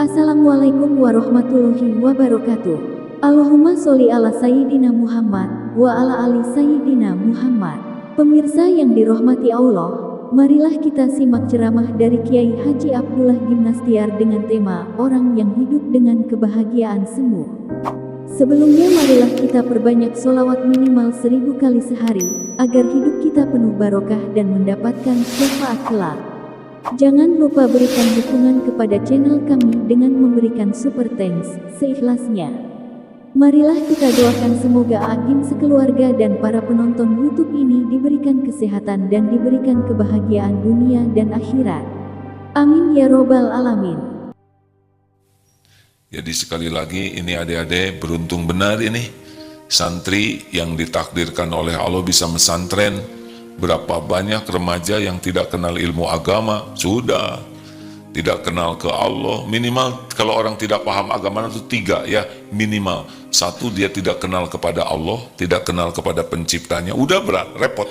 Assalamualaikum warahmatullahi wabarakatuh. Allahumma sholli ala Sayyidina Muhammad wa ala ali Sayyidina Muhammad. Pemirsa yang dirahmati Allah, marilah kita simak ceramah dari Kiai Haji Abdullah Gimnastiar dengan tema orang yang hidup dengan kebahagiaan semu. Sebelumnya marilah kita perbanyak sholawat minimal 1000 kali sehari, agar hidup kita penuh barokah dan mendapatkan syafaat kelak. Jangan lupa berikan dukungan kepada channel kami dengan memberikan super thanks seikhlasnya. Marilah kita doakan semoga Agim sekeluarga dan para penonton YouTube ini diberikan kesehatan dan diberikan kebahagiaan dunia dan akhirat. Amin ya robbal alamin. Jadi sekali lagi ini adik-adik beruntung benar ini santri yang ditakdirkan oleh Allah bisa mesantren. Berapa banyak remaja yang tidak kenal ilmu agama, sudah tidak kenal ke Allah. Minimal kalau orang tidak paham agama itu 3 ya, minimal. 1, dia tidak kenal kepada Allah, tidak kenal kepada penciptanya, udah berat, repot.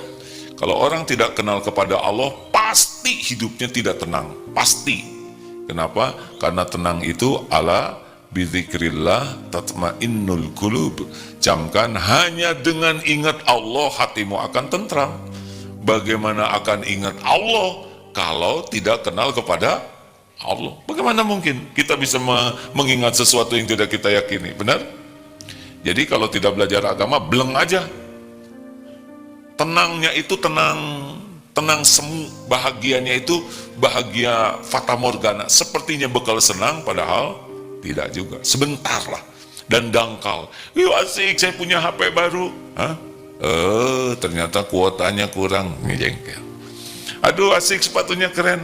Kalau orang tidak kenal kepada Allah, pasti hidupnya tidak tenang, pasti. Kenapa? Karena tenang itu ala bidzikrillah tatmainnul qulub. Camkan, hanya dengan ingat Allah hatimu akan tentram. Bagaimana akan ingat Allah kalau tidak kenal kepada Allah? Bagaimana mungkin kita bisa mengingat sesuatu yang tidak kita yakini? Benar? Jadi kalau tidak belajar agama, bleng aja. Tenangnya itu tenang semu, bahagianya itu bahagia fata morgana. Sepertinya bekal senang, padahal tidak juga. Sebentar lah. Dan dangkal. Yuk asik, saya punya HP baru. Hah? Ternyata kuotanya kurang, jengkel. Aduh asik, sepatunya keren.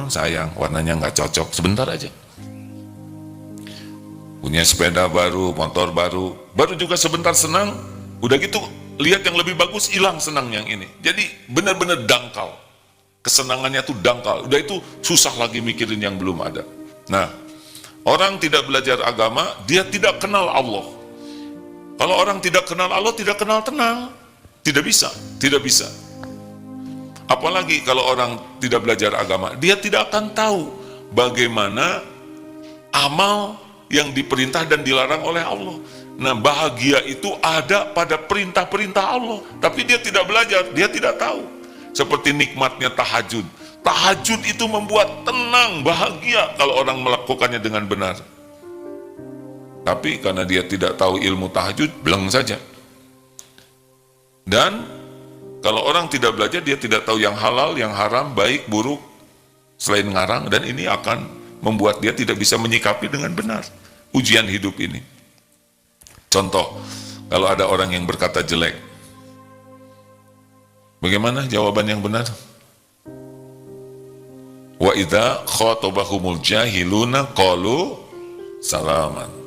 Sayang, warnanya nggak cocok. Sebentar aja. Punya sepeda baru, motor baru juga sebentar senang. Udah gitu, lihat yang lebih bagus, hilang senang yang ini. Jadi benar-benar dangkal. Kesenangannya tuh dangkal. Udah itu susah lagi mikirin yang belum ada. Nah, orang tidak belajar agama, dia tidak kenal Allah. Kalau orang tidak kenal Allah, tidak kenal tenang. Tidak bisa. Apalagi kalau orang tidak belajar agama, dia tidak akan tahu bagaimana amal yang diperintah dan dilarang oleh Allah. Nah, bahagia itu ada pada perintah-perintah Allah, tapi dia tidak belajar, dia tidak tahu. Seperti nikmatnya tahajud. Tahajud itu membuat tenang, bahagia kalau orang melakukannya dengan benar. Tapi karena dia tidak tahu ilmu tahajud, beleng saja. Dan kalau orang tidak belajar, dia tidak tahu yang halal, yang haram, baik, buruk, selain ngarang, dan ini akan membuat dia tidak bisa menyikapi dengan benar ujian hidup ini. Contoh, kalau ada orang yang berkata jelek, bagaimana jawaban yang benar? Wa idza khatabahumul jahiluna qalu salaman.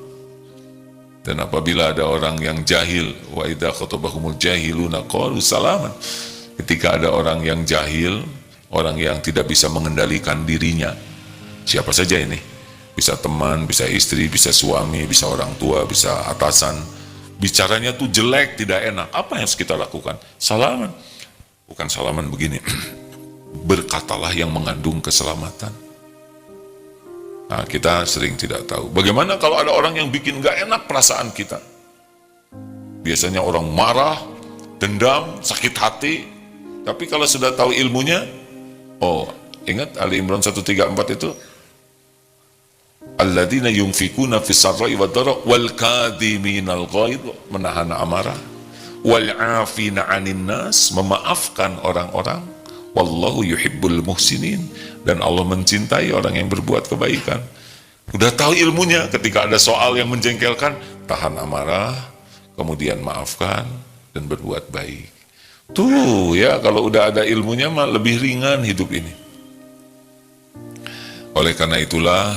Dan apabila ada orang yang jahil, wa idza khatabahumul jahiluna qalu salaman. Ketika ada orang yang jahil, orang yang tidak bisa mengendalikan dirinya, siapa saja ini, bisa teman, bisa istri, bisa suami, bisa orang tua, bisa atasan, bicaranya tuh jelek, tidak enak, apa yang harus kita lakukan? Salaman. Bukan salaman begini, berkatalah yang mengandung keselamatan. Nah, kita sering tidak tahu. Bagaimana kalau ada orang yang bikin gak enak perasaan kita? Biasanya orang marah, dendam, sakit hati. Tapi kalau sudah tahu ilmunya, ingat Ali Imran 134 itu? Alladzina yunfikuna fis sarra'i wad dharra wal kadhiminal ghaidh, menahan amarah, wal 'afina 'anil nas, memaafkan orang-orang. Wallahu yuhibbul muhsinin, dan Allah mencintai orang yang berbuat kebaikan. Udah tahu ilmunya, ketika ada soal yang menjengkelkan, tahan amarah, kemudian maafkan dan berbuat baik. Tuh ya, kalau udah ada ilmunya mah lebih ringan hidup ini. Oleh karena itulah,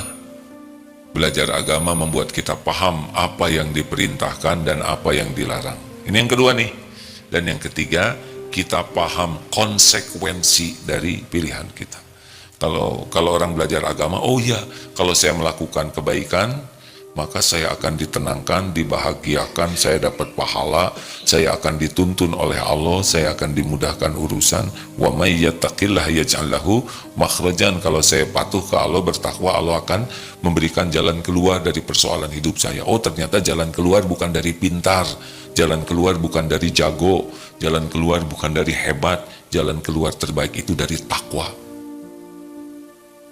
belajar agama membuat kita paham apa yang diperintahkan dan apa yang dilarang. Ini yang kedua nih. Dan yang ketiga, kita paham konsekuensi dari pilihan kita. Kalau orang belajar agama, oh ya, kalau saya melakukan kebaikan, maka saya akan ditenangkan, dibahagiakan, saya dapat pahala, saya akan dituntun oleh Allah, saya akan dimudahkan urusan. Wa may yattaqillah yaj'al lahu makhrajan. Kalau saya patuh ke Allah, bertakwa, Allah akan memberikan jalan keluar dari persoalan hidup saya. Oh, ternyata jalan keluar bukan dari pintar, jalan keluar bukan dari jago, jalan keluar bukan dari hebat, jalan keluar terbaik itu dari takwa.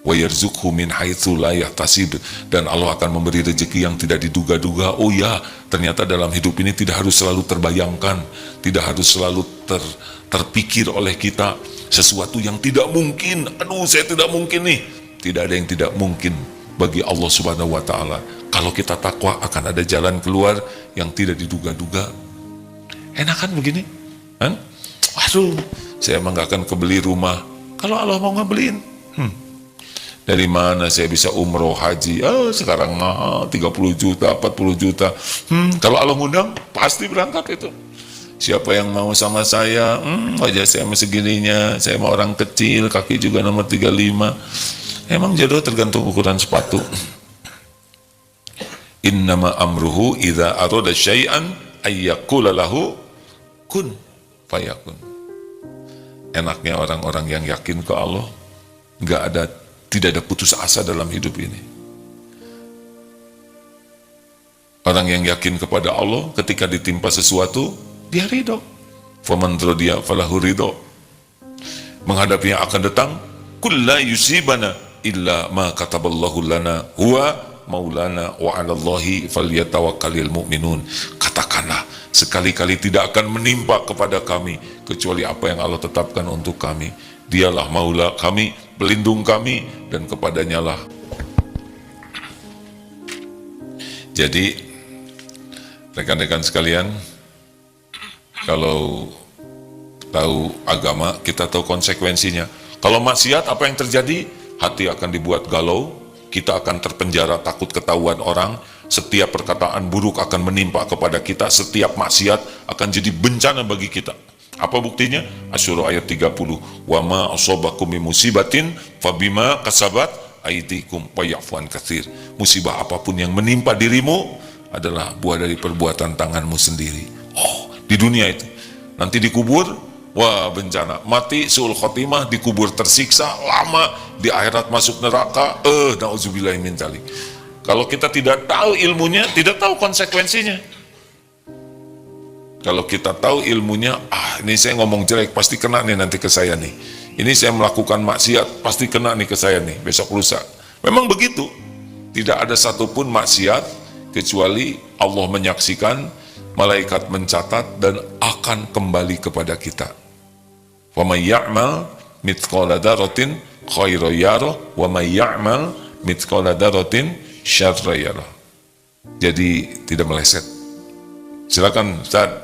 Wa yarzuqhu min haitsu la yahtasib, dan Allah akan memberi rezeki yang tidak diduga-duga. Oh ya, ternyata dalam hidup ini tidak harus selalu terbayangkan, tidak harus selalu terpikir oleh kita sesuatu yang tidak mungkin. Aduh, saya tidak mungkin nih. Tidak ada yang tidak mungkin bagi Allah Subhanahu wa taala. Kalau kita takwa akan ada jalan keluar yang tidak diduga-duga. Enakan begini? Kan? Waduh, saya emang gak akan kebeli rumah. Kalau Allah mau ngebeliin, dari mana saya bisa umroh haji? Sekarang mahal 30 juta, 40 juta. Kalau Allah ngundang, pasti berangkat itu. Siapa yang mau sama saya? Wajah saya masih segininya, saya mau orang kecil, kaki juga nomor 35. Emang jodoh tergantung ukuran sepatu. Innama amruhu idza arada syai'an ayyaqula lahu kun fayakun. Enaknya orang-orang yang yakin ke Allah, tidak ada putus asa dalam hidup ini. Orang yang yakin kepada Allah, ketika ditimpa sesuatu, dia ridho. Faman radiya falahu ridho. Menghadapi yang akan datang, kul la yusibana illa ma kataballahu lana huwa maulana wa 'alallahi falyatawakkalul mu'minun. Katakanlah, sekali-kali tidak akan menimpa kepada kami kecuali apa yang Allah tetapkan untuk kami. Dialah maula kami, pelindung kami, dan kepadanya lah. Jadi, rekan-rekan sekalian, kalau tahu agama, kita tahu konsekuensinya. Kalau maksiat, apa yang terjadi? Hati akan dibuat galau, kita akan terpenjara, takut ketahuan orang, setiap perkataan buruk akan menimpa kepada kita, setiap maksiat akan jadi bencana bagi kita. Apa buktinya? Asy-Syura ayat 30. Wa ma asabakum min musibatin fabima kasabat aydikum wa ya'fu an katsir. Musibah apapun yang menimpa dirimu adalah buah dari perbuatan tanganmu sendiri. Oh, di dunia itu. Nanti dikubur, wah bencana. Mati suul khotimah, dikubur tersiksa lama, di akhirat masuk neraka. Nauzubillahi min dzalik. Kalau kita tidak tahu ilmunya, tidak tahu konsekuensinya. Kalau kita tahu ilmunya, ini saya ngomong jelek, pasti kena nih nanti ke saya nih. Ini saya melakukan maksiat, pasti kena nih ke saya nih, besok lusa. Memang begitu. Tidak ada satupun maksiat, kecuali Allah menyaksikan, malaikat mencatat, dan akan kembali kepada kita. Wa may ya'mal mithqala dzarratin khairan yarah, wa may ya'mal mithqala dzarratin syarran yarah. Jadi tidak meleset. Silakan Ustaz.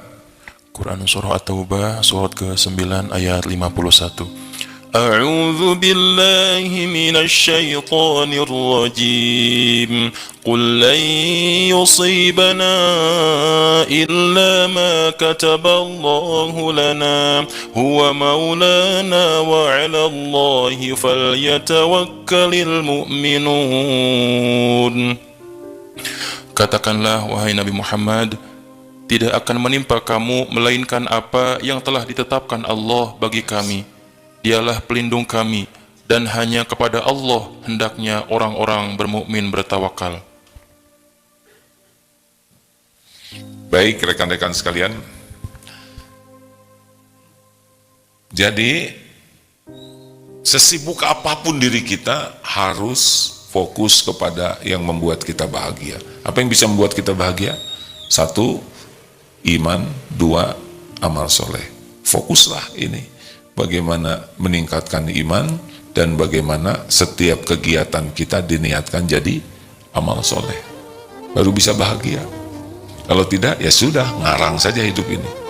Quran Surah At-Taubah surat ke-9 ayat 51. A'udzu billahi minasy syaithanir rajim. Qul lan yusibana illa ma kataballahu lana huwa maulana wa 'ala Allahi falyatawakkalul mu'minun. Katakanlah wahai Nabi Muhammad, tidak akan menimpa kamu melainkan apa yang telah ditetapkan Allah bagi kami. Dialah pelindung kami, dan hanya kepada Allah hendaknya orang-orang bermukmin bertawakal. Baik rekan-rekan sekalian, jadi sesibuk apapun diri kita harus fokus kepada yang membuat kita bahagia. Apa yang bisa membuat kita bahagia? 1, iman. 2, amal soleh. Fokuslah ini, bagaimana meningkatkan iman, dan bagaimana setiap kegiatan kita diniatkan jadi amal soleh. Baru bisa bahagia. Kalau tidak, ya sudah, ngarang saja hidup ini.